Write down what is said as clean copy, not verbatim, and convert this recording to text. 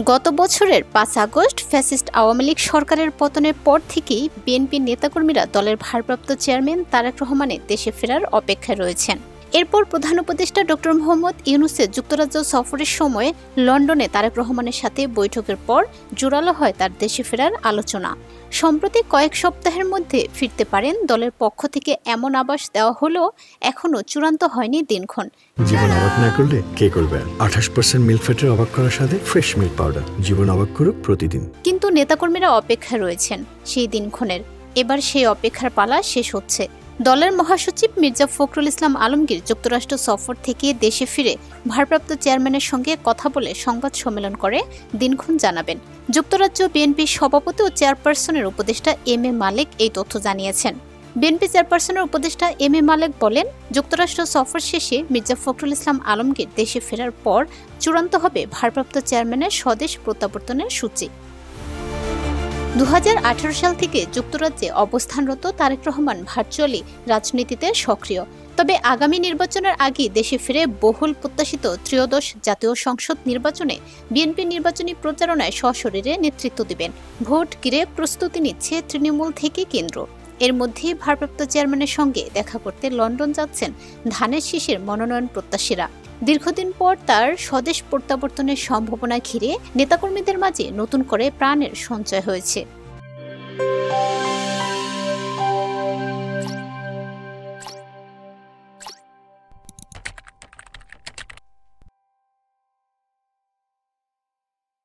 গত বছরের ৫ August fascist Awami League সরকারের পতনের পর থেকেই বিএনপির নেতাকর্মীরা দলের ভারপ্রাপ্ত চেয়ারম্যান তারেক রহমানের দেশে ফেরার অপেক্ষায় রয়েছেন। এরপর প্রধান উপদেষ্টা ডক্টর মোহাম্মদ ইউনূসের যুক্তরাজ্য সফরের সময় লন্ডনে তারেক রহমানের সাথে বৈঠকের পর জোরালো হয় তার দেশে ফেরার আলোচনা। সম্প্রতি কয়েক সপ্তাহের মধ্যে ফিরতে পারেন দলের পক্ষ থেকে এমন আভাস দেওয়া হলেও এখনও চূড়ান্ত হয়নি দিনক্ষণ। জীবন অবাক না করলে কে করবে? 28% মিল্ক ফ্যাটের অবাক করার সাথে ফ্রেশ মিল্ক পাউডার। জীবন অবাক করুক প্রতিদিন। কিন্তু নেতাকর্মীরা অপেক্ষায় রয়েছেন সেই দিনক্ষণের। এবার সেই অপেক্ষার পালা শেষ হচ্ছে। দলের মহাসচিব মির্জা ফখরুল ইসলাম আলমগীর যুক্তরাষ্ট্র সফর থেকে দেশে ফিরে ভারপ্রাপ্ত চেয়ারম্যানের সঙ্গে কথা বলে সংবাদ সম্মেলন করে দিনক্ষণ জানাবেন। যুক্তরাজ্য বিএনপির সভাপতি ও চেয়ারপারসনের উপদেষ্টা এম এ মালেক এই তথ্য জানিয়েছেন। বিএনপি চেয়ারপারসনের উপদেষ্টা এম এ মালেক বলেন, যুক্তরাষ্ট্র সফর শেষে মির্জা ফখরুল ইসলাম আলমগীর দেশে ফেরার পর চূড়ান্ত হবে ভারপ্রাপ্ত চেয়ারম্যানের স্বদেশ প্রত্যাবর্তনের সূচি। 2018 সাল থেকে যুক্তরাজ্যে অবস্থানরত তারেক রহমান ভার্চুয়ালি রাজনীতিতে সক্রিয়। তবে আগামী নির্বাচনের আগে দেশে ফিরে বহুল প্রত্যাশিত ত্রয়োদশ জাতীয় সংসদ নির্বাচনে বিএনপি নির্বাচনী প্রচারণায় সশরীরে নেতৃত্ব দেবেন। ভোট ঘিরে প্রস্তুতি নিচ্ছে তৃণমূল থেকে কেন্দ্র। এর মধ্যেই ভারপ্রাপ্ত চেয়ারম্যানের সঙ্গে দেখা করতে লন্ডন যাচ্ছেন ধানের শীষের মনোনয়ন প্রত্যাশীরা। দীর্ঘদিন পর তার স্বদেশ প্রত্যাবর্তনের সম্ভাবনা ঘিরে নেতাকর্মীদের মাঝে নতুন করে প্রাণের সঞ্চয় হয়েছে।